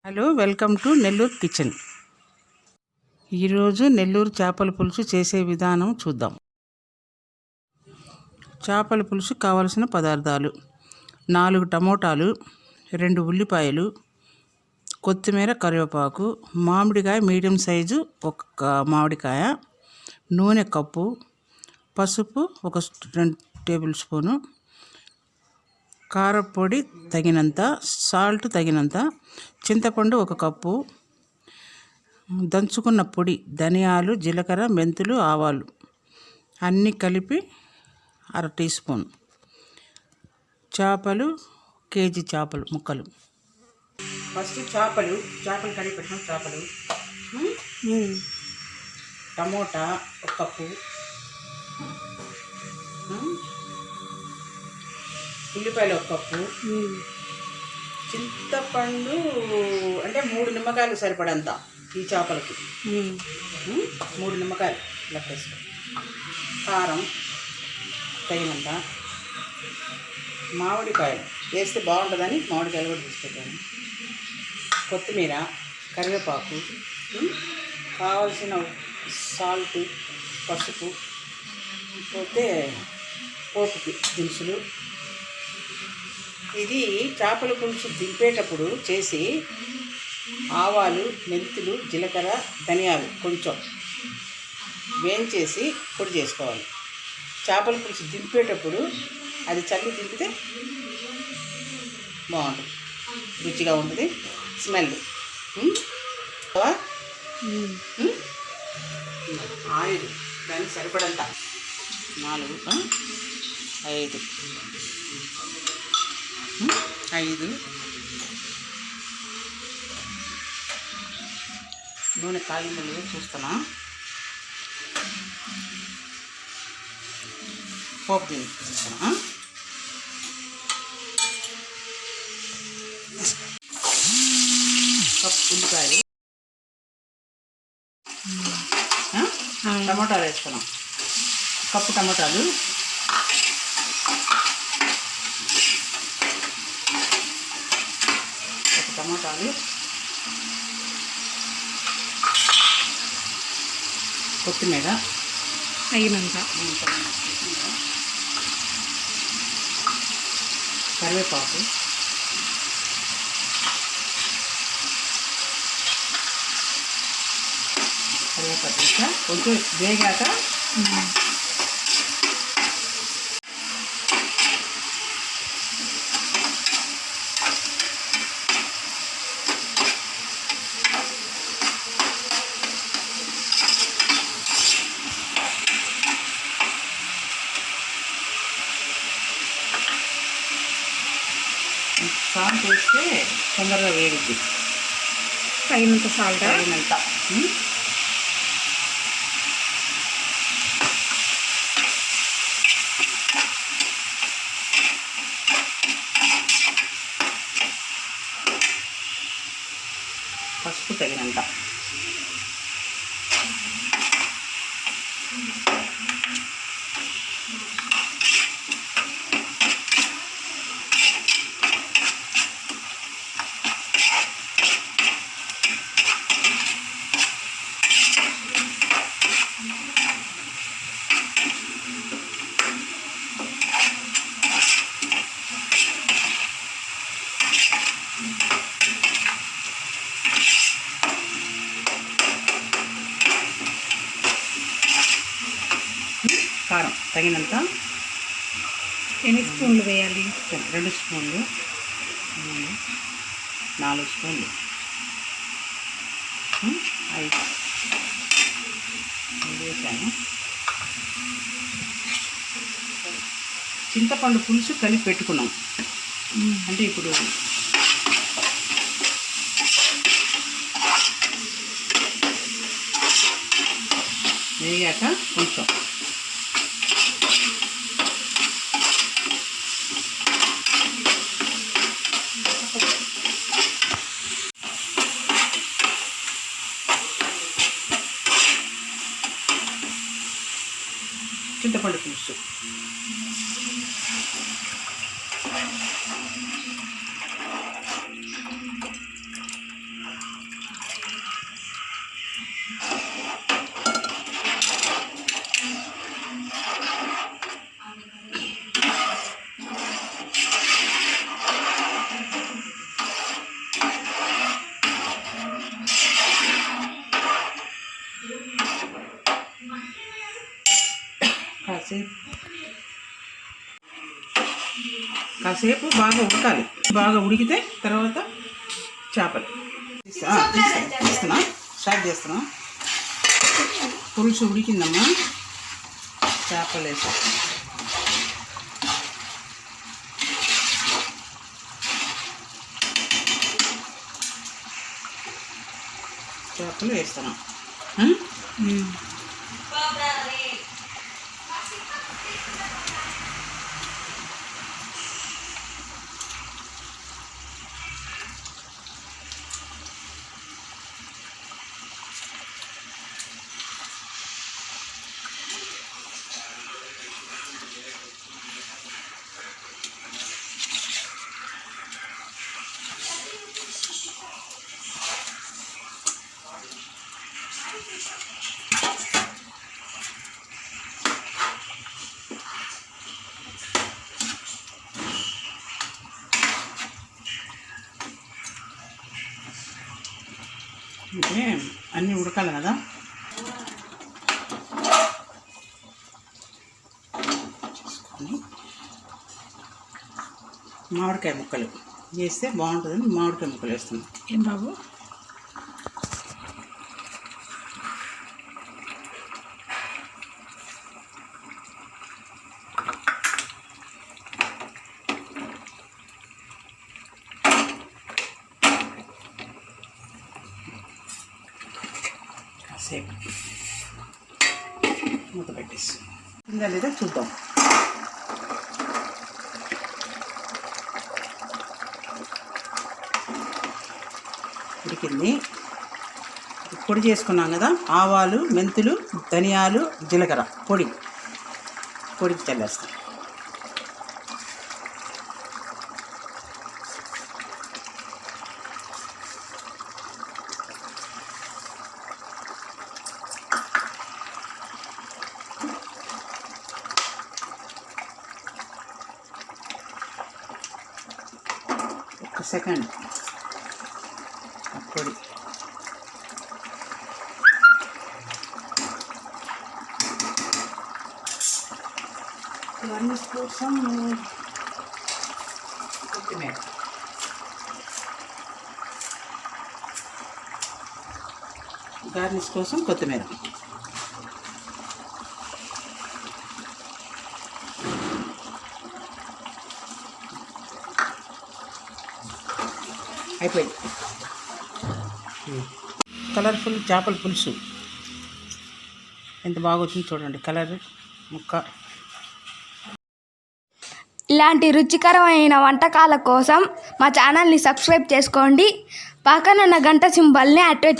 Hello, welcome to Nellore kitchen. ఈరోజు నెల్లూరు చేపల పులుసు చేసే విధానం చూద్దాం. చేపల పులుసు కావలసిన పదార్థాలు: 4 టమోటాలు, 2 ఉల్లిపాయలు, కొత్తిమీర, కరివేపాకు, మామిడికాయ మీడియం సైజు 1 మామిడికాయ, నూనె కప్పు, పసుపు 2 టేబుల్ స్పూను, కారపొడి తగినంత, సాల్ట్ తగినంత, చింతపండు 1 కప్పు, దంచుకున్న పొడి ధనియాలు, జీలకర్ర, మెంతులు, ఆవాలు అన్నీ కలిపి 1/2 టీ స్పూన్. చేపలు కేజీ చేపలు ముక్కలు. ఫస్ట్ చేపలు కడిగి పెట్టిన చేపలు, టమోటా 1 కప్పు, ఉల్లిపాయలు 1 కప్పు, చింతపండు అంటే 3 నిమ్మకాయలు సరిపడంత ఈ చేపలకి, 3 నిమ్మకాయలు లెక్కేసుకో, కారం తగినంత, మామిడికాయలు వేస్తే బాగుంటుందని మామిడికాయలు కూడా తీసుకెళ్ళాను, కొత్తిమీర, కరివేపాకు, కావాల్సిన సాల్ట్, పసుపు, పోతే పోపుకి దినుసులు. ఇది చేపల పులుసు దింపేటప్పుడు చేసి ఆవాలు, మెంతులు, జీలకర్ర, ధనియాలు కొంచెం వేయించేసి పొడి చేసుకోవాలి. చేపల పులుసు దింపేటప్పుడు అది చల్లి దింపితే బాగుంటుంది, రుచిగా ఉంటుంది, స్మెల్. ఆయిల్ దానికి సరిపడంత 4, 5 నూనె కాగిందో లేదో చూస్తున్నా. పోపు దీనికి చూస్తున్నా. కప్పు ఉల్లిపాయలు, టమాటాలు వేసుకున్నాం. కప్పు టమాటాలు, టమాటాలు, కొత్తిమీర తగినంత, కరివేపాకు, కొంచెం వేగాక సాల్ట్ వేస్తే తొందరగా వేగుద్ది. తగినంత సాల్ట్, తగినంత. పసుపు తగినంత. కారం తగినంత. ఎన్ని స్పూన్లు వేయాలి? 2 స్పూన్లు, 4 స్పూన్లు, 5 వేసాను. చింతపండు పులుసు కలిపి పెట్టుకున్నాం. అంటే ఇప్పుడు వేగాక కొంచెం చింతపండు పులుసు, కాసేపు బాగా ఉడకాలి. బాగా ఉడికితే తర్వాత చేపలు తీస్తున్నా, స్టార్ట్ చేస్తున్నా. పులుసు ఉడికిందమ్మా, చేపలు వేసా. చేపలు వేస్తున్నాం. అంటే అన్నీ ఉడకాలి కదా. మామిడికాయ ముక్కలు వేస్తే బాగుంటుందని మామిడికాయ ముక్కలు వేస్తున్నాం. ఏం బాబు? కాసేపు మూత పెట్టేసి ఇంకా లేదా చూద్దాం. ఉడికింది. పొడి చేసుకున్నాం కదా, ఆవాలు, మెంతులు, ధనియాలు, జీలకర్ర పొడికి చల్లేస్తాం. ఒక సెకండ్ పొడి గార్నిష్ కోసం కొత్తిమీర. గార్నిష్ కోసం కొత్తిమీర. అయిపోయింది. కలర్ఫుల్ చేపల పులుసు ఎంత బాగా వచ్చింది చూడండి. కలర్ ముక్క. ఇలాంటి రుచికరమైన వంటకాల కోసం మా ఛానల్ని సబ్స్క్రైబ్ చేసుకోండి. పక్కనున్న గంట సింబల్ని యాక్టివేట్